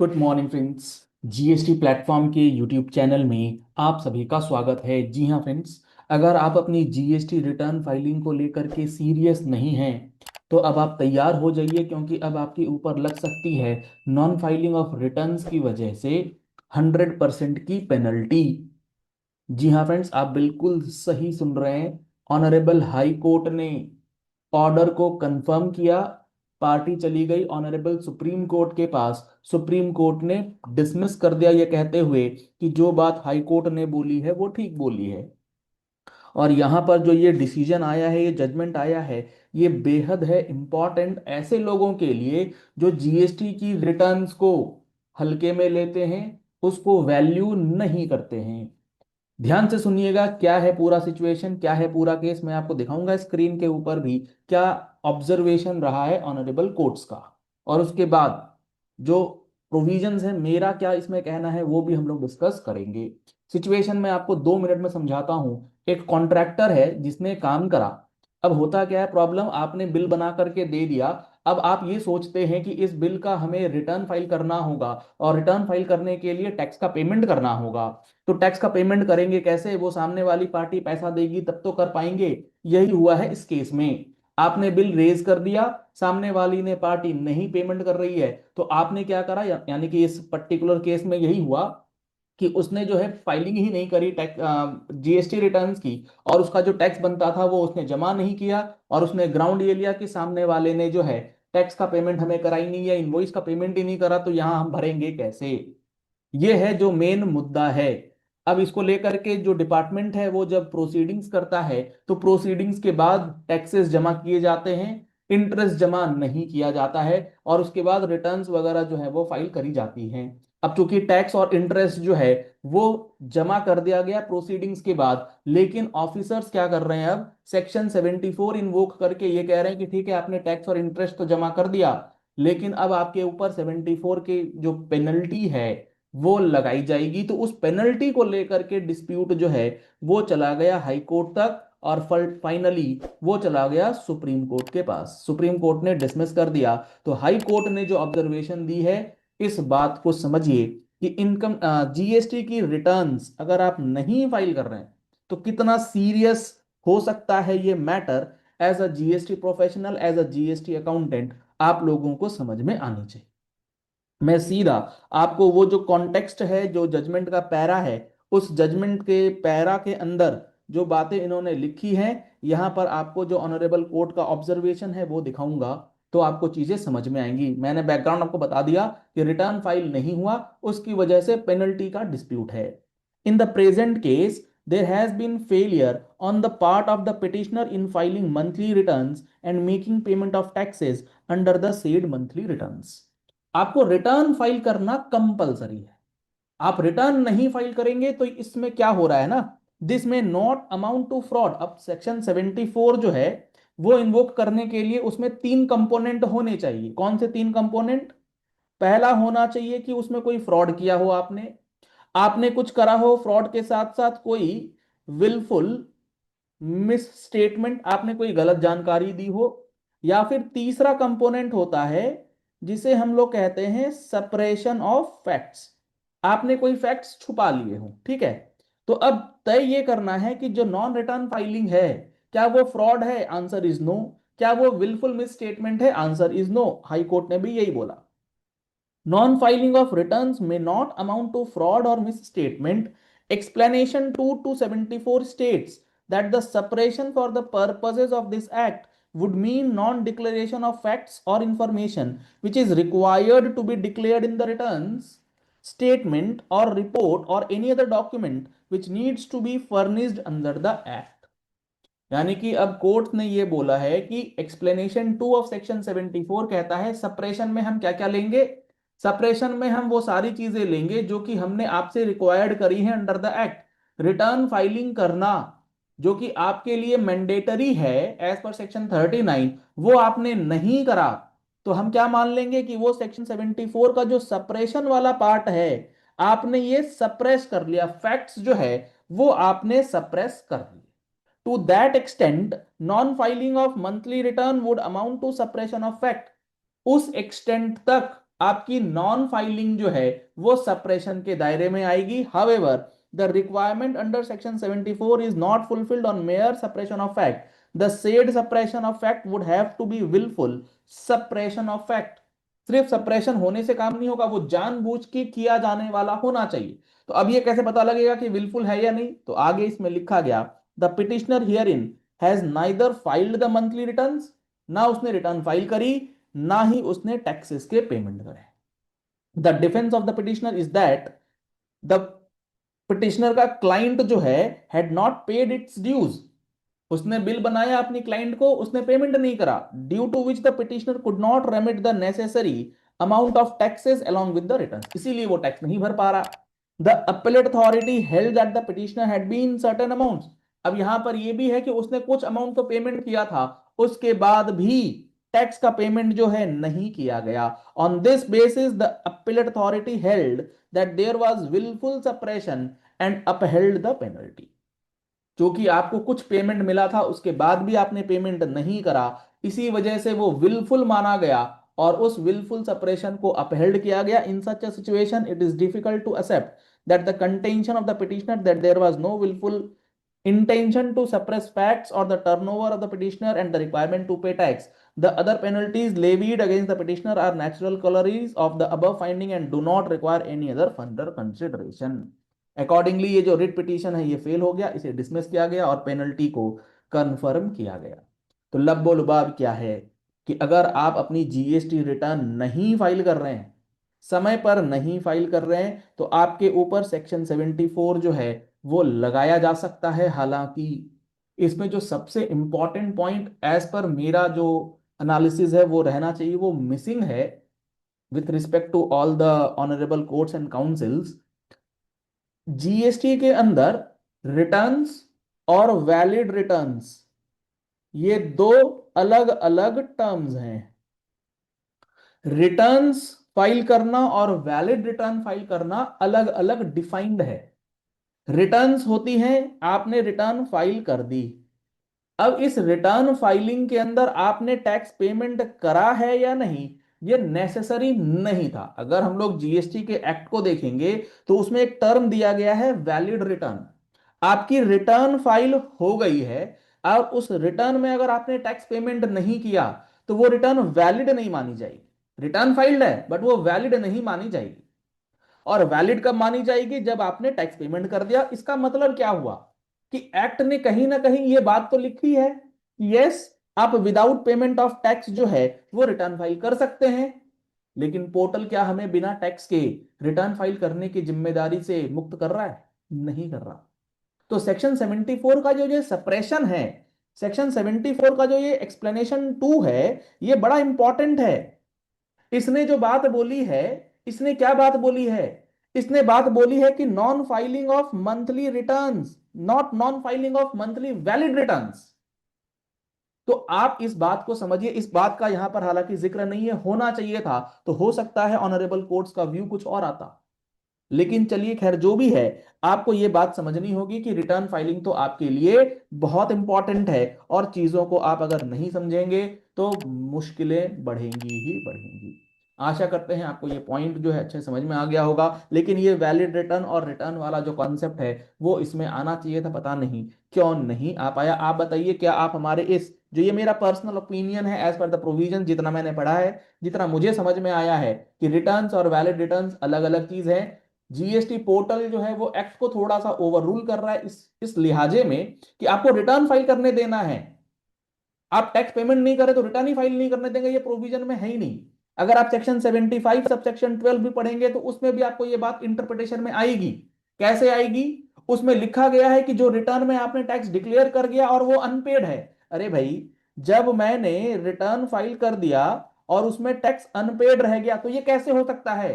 Good morning friends. GST platform के YouTube channel में आप सभी का स्वागत है। जी हाँ फ्रेंड्स, अगर आप अपनी जीएसटी रिटर्न फाइलिंग को लेकर के सीरियस नहीं हैं तो अब आप तैयार हो जाइए, क्योंकि अब आपके ऊपर लग सकती है नॉन फाइलिंग ऑफ रिटर्न्स की वजह से 100% की पेनल्टी। जी हाँ फ्रेंड्स, आप बिल्कुल सही सुन रहे हैं। ऑनरेबल हाई कोर्ट ने ऑर्डर को कंफर्म किया। पार्टी चली गई ऑनरेबल सुप्रीम कोर्ट के पास। सुप्रीम कोर्ट ने डिसमिस कर दिया ये कहते हुए कि जो बात हाई कोर्ट ने बोली है वो ठीक बोली है। और यहाँ पर जो ये डिसीजन आया है, ये जजमेंट आया है, ये बेहद है इम्पॉर्टेंट ऐसे लोगों के लिए जो जीएसटी की रिटर्न्स को हल्के में लेते हैं, उसको वैल्यू नहीं करते हैं। ध्यान से सुनिएगा, क्या है पूरा सिचुएशन, क्या है पूरा केस, मैं आपको दिखाऊंगा स्क्रीन के ऊपर भी क्या ऑब्जर्वेशन रहा है ऑनरेबल कोर्ट्स का। और उसके बाद जो प्रोविजंस है, मेरा क्या इसमें कहना है, वो भी हम लोग डिस्कस करेंगे। सिचुएशन में आपको 2 मिनट में समझाता हूं। एक कॉन्ट्रैक्टर है जिसने काम करा। अब होता क्या है प्रॉब्लम, आपने बिल बना करके दे दिया। अब आप ये सोचते हैं कि इस बिल का हमें रिटर्न फाइल करना होगा, और रिटर्न फाइल करने के लिए टैक्स का पेमेंट करना होगा। तो टैक्स का पेमेंट करेंगे कैसे, वो सामने वाली पार्टी पैसा देगी तब तो कर पाएंगे। यही हुआ है इस केस में। आपने बिल रेज कर दिया, सामने वाली ने पार्टी नहीं पेमेंट कर रही है, तो आपने क्या करा, यानी कि इस पर्टिकुलर केस में यही हुआ कि उसने जो है फाइलिंग ही नहीं करी टैक्स जीएसटी रिटर्न्स की, और उसका जो टैक्स बनता था वो उसने जमा नहीं किया। और उसने ग्राउंड ये लिया कि सामने वाले ने जो है टैक्स का पेमेंट हमें कराई नहीं, या इनवॉइस का पेमेंट ही नहीं करा, तो यहां हम भरेंगे कैसे। ये है जो मेन मुद्दा है। अब इसको लेकर के जो डिपार्टमेंट है वो जब प्रोसीडिंग्स करता है, तो प्रोसीडिंग्स के बाद टैक्सेस जमा किए जाते हैं, इंटरेस्ट जमा नहीं किया जाता है, और उसके बाद रिटर्न्स वगैरह जो है वो फाइल करी जाती हैं। अब चूंकि टैक्स और इंटरेस्ट जो है वो जमा कर दिया गया प्रोसीडिंग्स के बाद, लेकिन ऑफिसर्स क्या कर रहे हैं, अब सेक्शन 74 इन्वोक करके ये कह रहे हैं कि ठीक है, आपने टैक्स और इंटरेस्ट तो जमा कर दिया, लेकिन अब आपके ऊपर 74 के जो पेनल्टी है वो लगाई जाएगी। तो उस पेनल्टी को लेकर के डिस्प्यूट जो है वो चला गया हाई कोर्ट तक, और फाइनली वो चला गया सुप्रीम कोर्ट के पास। सुप्रीम कोर्ट ने डिसमिस कर दिया। तो हाई कोर्ट ने जो ऑब्जर्वेशन दी है, इस बात को समझिए कि इनकम जीएसटी की रिटर्न्स अगर आप नहीं फाइल कर रहे हैं तो कितना सीरियस हो सकता है ये matter. As a GST professional, as a GST accountant, आप लोगों को समझ में आनी चाहिए। मैं सीधा आपको वो जो कॉन्टेक्स्ट है, जो जजमेंट का पैरा है, उस जजमेंट के पैरा के अंदर जो बातें इन्होंने लिखी हैं, यहां पर आपको जो ऑनरेबल कोर्ट का ऑब्जर्वेशन है वो दिखाऊंगा, तो आपको चीजें समझ में आएंगी। मैंने बैकग्राउंड आपको बता दिया कि रिटर्न फाइल नहीं हुआ, उसकी वजह से पेनल्टी का डिस्प्यूट है। In the present case there has been failure on the part of the petitioner in filing monthly returns and making payment of taxes under the said monthly returns। आपको return file करना compulsory है। आप return नहीं file करेंगे तो इसमें क्या हो रहा है ना, दिस में नॉट अमाउंट टू फ्रॉड। अब सेक्शन 74 जो है वो इन्वोक करने के लिए उसमें 3 कंपोनेंट होने चाहिए। कौन से 3 कंपोनेंट? पहला होना चाहिए कि उसमें कोई फ्रॉड किया हो, आपने आपने कुछ करा हो फ्रॉड के साथ साथ, कोई विलफुल मिस स्टेटमेंट, आपने कोई गलत जानकारी दी हो। या फिर तीसरा कंपोनेंट होता है जिसे हम लोग कहते हैं सेपरेशन ऑफ फैक्ट्स, आपने कोई फैक्ट्स छुपा लिए हो। ठीक है, तो अब तय ये करना है कि जो नॉन रिटर्न फाइलिंग है, क्या वो फ्रॉड है? Answer is no. क्या वो विलफुल मिस स्टेटमेंट है? Answer is no. High court ने भी यही बोला। Non-filing of returns may not amount to fraud or misstatement. Explanation 2 to 74 states that the separation for the purposes of this act would mean non-declaration of facts or information which is required to be declared in the returns statement or report or any other document which needs to be furnished under the act। यानी कि अब court ने ये बोला है कि explanation 2 of section 74 कहता है सप्रेशन में हम क्या क्या लेंगे। सप्रेशन में हम वो सारी चीजें लेंगे जो कि हमने आपसे रिक्वायर्ड करी है under the act. Return filing करना जो कि आपके लिए मैंडेटरी है एज पर सेक्शन 39, वो आपने नहीं करा, तो हम क्या मान लेंगे कि वो सेक्शन 74 का जो सप्रेशन वाला पार्ट है, आपने ये सप्रेस कर लिया। फैक्ट्स जो है वो आपने सप्रेस कर लिया। To that extent, non-filing of monthly return would amount to suppression of fact। उस एक्सटेंट तक आपकी नॉन फाइलिंग जो है वो सप्रेशन के दायरे में आएगी। However the requirement under section 74 is not fulfilled on mere suppression of fact, the said suppression of fact would have to be wilful suppression of fact. सिर्फ सप्रेशन होने से काम नहीं होगा, वो जानबूझ के किया जाने वाला होना चाहिए। तो अब ये कैसे पता लगेगा कि विलफुल है या नहीं? तो आगे इसमें लिखा गया, the petitioner here in has neither filed the monthly returns, ना उसने रिटर्न फाइल करी, ना ही उसने टैक्सेस के पेमेंट करे। The defence of the petitioner is that the petitioner का क्लाइंट जो है had not paid its dues, उसने बिल बनाया अपनी क्लाइंट को, उसने पेमेंट नहीं करा, due to which the petitioner could not remit the necessary amount of taxes along with the return, इसीलिए वो टैक्स नहीं भर पा रहा। The appellate authority held that the petitioner had been certain amounts, अब यहां पर यह भी है कि उसने कुछ अमाउंट तो पेमेंट किया था, उसके बाद भी टैक्स का पेमेंट जो है नहीं किया गया। On this basis the appellate authority held that there was wilful suppression and upheld the penalty. क्योंकि आपको कुछ पेमेंट मिला था उसके बाद भी आपने पेमेंट नहीं करा, इसी वजह से वो विलफुल माना गया और उस विलफुल सप्रेशन को अपहेल्ड किया गया। In such a situation it is difficult to accept that the contention of the petitioner that there was no wilful intention to suppress facts or the turnover of the petitioner and the requirement to pay tax. The other penalties levied against the petitioner are natural corollaries of the above finding and do not require any other further consideration. Accordingly ये जो writ petition है ये fail हो गया, इसे dismiss किया गया और पेनल्टी को कंफर्म किया गया। तो लब्बो लुबाब क्या है कि अगर आप अपनी जीएसटी रिटर्न नहीं फाइल कर रहे हैं, समय पर नहीं फाइल कर रहे हैं, तो आपके ऊपर सेक्शन 74 जो है वो लगाया जा सकता है। हालांकि इसमें जो सबसे इंपॉर्टेंट पॉइंट एज पर मेरा जो एनालिसिस है वो रहना चाहिए, वो मिसिंग है with respect to all the honourable courts and councils. GST के अंदर रिटर्न्स और वैलिड रिटर्न्स ये दो अलग अलग टर्म्स हैं। रिटर्न्स फाइल करना और वैलिड रिटर्न फाइल करना अलग अलग डिफाइंड है। रिटर्न्स होती हैं, आपने रिटर्न फाइल कर दी, अब इस रिटर्न फाइलिंग के अंदर आपने टैक्स पेमेंट करा है या नहीं ये नेसेसरी नहीं था। अगर हम लोग जीएसटी के एक्ट को देखेंगे तो उसमें एक टर्म दिया गया है वैलिड रिटर्न। आपकी रिटर्न फाइल हो गई है, अब उस रिटर्न में अगर आपने टैक्स पेमेंट नहीं किया तो वो रिटर्न वैलिड नहीं मानी जाएगी। रिटर्न फाइल्ड है बट वो वैलिड नहीं मानी जाएगी। और वैलिड कब मानी जाएगी? जब आपने टैक्स पेमेंट कर दिया। इसका मतलब क्या हुआ कि एक्ट ने कहीं ना कहीं ये बात तो लिखी है कि यस आप विदाउट पेमेंट ऑफ टैक्स जो है वो रिटर्न फाइल कर सकते हैं, लेकिन पोर्टल क्या हमें बिना टैक्स के रिटर्न फाइल करने की जिम्मेदारी से मुक्त कर रहा है? नहीं कर रहा। तो सेक्शन 74 का जो ये सप्रेशन है, सेक्शन 74 का जो ये एक्सप्लेनेशन 2 है, ये बड़ा इंपॉर्टेंट है। इसने जो बात बोली है, इसने क्या बात बोली है? इसने बात बोली है कि non filing of monthly returns, not non filing of monthly valid returns. तो आप इस बात को समझिए, इस बात का यहां पर हालांकि जिक्र नहीं है, होना चाहिए था। तो हो सकता है ऑनरेबल कोर्ट्स का व्यू कुछ और आता, लेकिन चलिए खैर जो भी है, आपको यह बात समझनी होगी कि रिटर्न फाइलिंग तो आपके लिए बहुत इंपॉर्टेंट है और चीजों को आप अगर नहीं समझेंगे तो मुश्किलें बढ़ेंगी ही बढ़ेंगी। आशा करते हैं आपको ये पॉइंट जो है अच्छे समझ में आ गया होगा। लेकिन ये वैलिड रिटर्न और रिटर्न वाला जो कॉन्सेप्ट है वो इसमें आना चाहिए था, पता नहीं क्यों नहीं आ पाया। आप बताइए, क्या आप हमारे इस जो ये मेरा पर्सनल ओपिनियन है एज पर द प्रोविजन, जितना मैंने पढ़ा है, जितना मुझे समझ में आया है कि रिटर्न्स और वैलिड रिटर्न्स अलग अलग चीज है। जीएसटी पोर्टल जो है वो एक्ट को थोड़ा सा ओवर रूल कर रहा है इस लिहाजे में कि आपको रिटर्न फाइल करने देना है, आप टैक्स पेमेंट नहीं करें तो रिटर्न ही फाइल नहीं करने देंगे, ये प्रोविजन में है ही नहीं। अगर आप सेक्शन 75 सब सेक्शन 12 भी पढ़ेंगे तो उसमें भी आपको ये बात इंटरप्रिटेशन में आएगी। कैसे आएगी? उसमें लिखा गया है कि जो रिटर्न में आपने टैक्स डिक्लेयर कर दिया और वो अनपेड है। अरे भाई, जब मैंने रिटर्न फाइल कर दिया और उसमें टैक्स अनपेड रह गया तो ये कैसे हो सकता है?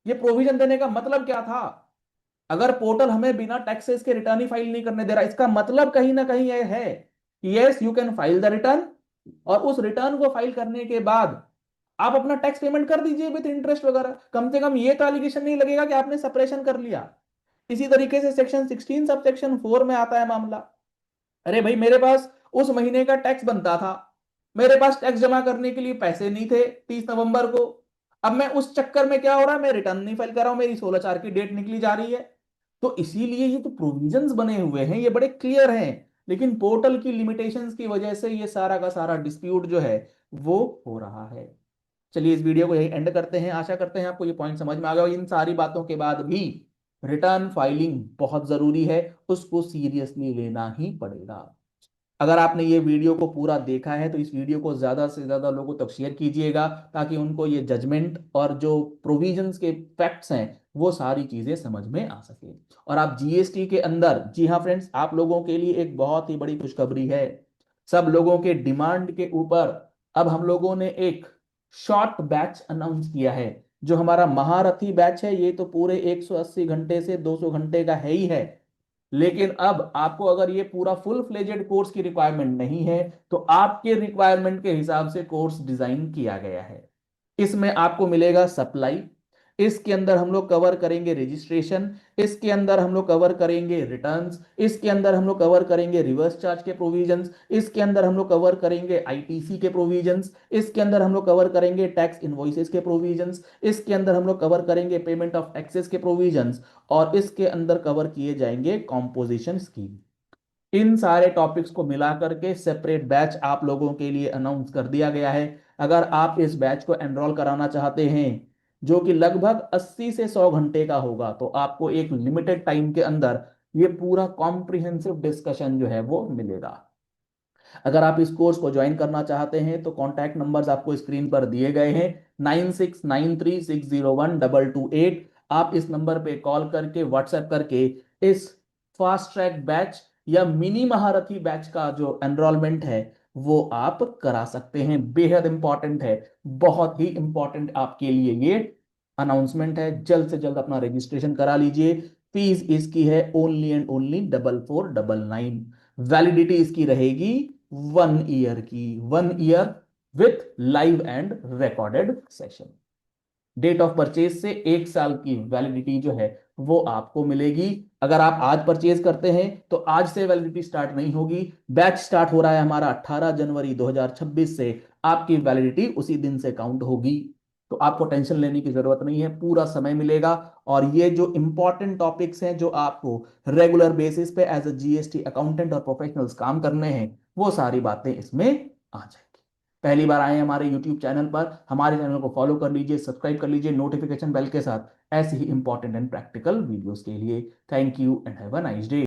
ये प्रोविजन देने का मतलब क्या था? अगर पोर्टल हमें बिना टैक्सेस के रिटर्न ही फाइल नहीं करने दे रहा, इसका मतलब कहीं ना कहीं यह है कि yes you can file the return, और उस रिटर्न को फाइल करने के बाद आप अपना टैक्स पेमेंट कर दीजिए विद इंटरेस्ट वगैरह। कम से कम ये तो एलिगेशन नहीं लगेगा कि आपने सेपरेशन कर लिया। इसी तरीके से सेक्शन 16 सब सेक्शन 4 में आता है मामला। अरे भाई, मेरे पास उस महीने का टैक्स बनता था, मेरे पास टैक्स जमा करने के लिए पैसे नहीं थे 30 नवंबर को, अब मैं उस चक्कर में क्या हो रहा है, मैं रिटर्न नहीं फाइल कर रहा हूं, मेरी 16/4 की डेट निकली जा रही है। तो इसीलिए ये जो प्रोविजंस बने हुए हैं ये बड़े क्लियर हैं, लेकिन पोर्टल की लिमिटेशंस की वजह से ये सारा का सारा डिस्प्यूट जो है वो हो रहा है। चलिए इस वीडियो को यही एंड करते हैं। आशा करते हैं आपको ये पॉइंट समझ में आ गया होगा। इन सारी बातों के बाद भी रिटर्न फाइलिंग बहुत जरूरी है, उसको सीरियसली लेना ही पड़ेगा। अगर आपने ये वीडियो को पूरा देखा है तो इस वीडियो को ज्यादा से ज्यादा लोगों तक शेयर कीजिएगा, ताकि उनको ये जजमेंट और जो प्रोविजंस के फैक्ट्स हैं वो सारी चीजें समझ में आ सके। और आप जीएसटी के अंदर, जी हाँ फ्रेंड्स, आप लोगों के लिए एक बहुत ही बड़ी खुशखबरी है। सब लोगों के डिमांड के ऊपर अब हम लोगों ने एक शॉर्ट बैच अनाउंस किया है। जो हमारा महारथी बैच है ये तो पूरे 180 घंटे से 200 घंटे का है ही है, लेकिन अब आपको अगर ये पूरा फुल फ्लेजेड कोर्स की रिक्वायरमेंट नहीं है तो आपके रिक्वायरमेंट के हिसाब से कोर्स डिजाइन किया गया है। इसमें आपको मिलेगा सप्लाई, इसके अंदर हम लोग कवर करेंगे रजिस्ट्रेशन, इसके अंदर हम लोग कवर करेंगे रिटर्न्स, इसके अंदर हम लोग कवर करेंगे रिवर्स चार्ज के प्रोविजंस, इसके अंदर हम लोग कवर करेंगे आईटीसी के प्रोविजंस, इसके अंदर हम लोग कवर करेंगे टैक्स इनवॉइसेस के प्रोविजंस, इसके अंदर हम लोग कवर करेंगे पेमेंट ऑफ टैक्सेस के प्रोविजंस, और इसके अंदर कवर किए जाएंगे कॉम्पोजिशन स्कीम। इन सारे टॉपिक्स को मिलाकर के सेपरेट बैच आप लोगों के लिए अनाउंस कर दिया गया है। अगर आप इस बैच को एनरोल कराना चाहते हैं, जो कि लगभग 80 से 100 घंटे का होगा, तो आपको एक लिमिटेड टाइम के अंदर ये पूरा कॉम्प्रिहेंसिव डिस्कशन जो है वो मिलेगा। अगर आप इस कोर्स को ज्वाइन करना चाहते हैं तो कॉन्टैक्ट नंबर्स आपको स्क्रीन पर दिए गए हैं, 9693601228। आप इस नंबर पे कॉल करके, व्हाट्सएप करके इस फास्ट ट्रैक बैच या मिनी महारथी बैच का जो एनरोलमेंट है वो आप करा सकते हैं। बेहद इंपॉर्टेंट है, बहुत ही इंपॉर्टेंट आपके लिए ये अनाउंसमेंट है। जल्द से जल्द अपना रजिस्ट्रेशन करा लीजिए। फीस इसकी है ओनली एंड ओनली 4499। वैलिडिटी इसकी रहेगी 1 ईयर की, 1 year with live and recorded session. Date of purchase से 1 साल की वैलिडिटी जो है वो आपको मिलेगी। अगर आप आज परचेज करते हैं तो आज से वैलिडिटी स्टार्ट नहीं होगी। बैच स्टार्ट हो रहा है हमारा 18 जनवरी 2026 से, आपकी वैलिडिटी उसी दिन से काउंट होगी। तो आपको टेंशन लेने की जरूरत नहीं है, पूरा समय मिलेगा। और ये जो इंपॉर्टेंट टॉपिक्स हैं जो आपको रेगुलर बेसिस पे एज अ जीएसटी अकाउंटेंट और प्रोफेशनल्स काम करने हैं, वो सारी बातें इसमें आ जाएंगी। पहली बार आए हैं हमारे YouTube चैनल पर, हमारे चैनल को फॉलो कर लीजिए, सब्सक्राइब कर लीजिए नोटिफिकेशन बेल के साथ, ऐसे ही इंपॉर्टेंट एंड प्रैक्टिकल वीडियोस के लिए। Thank you and have a nice day.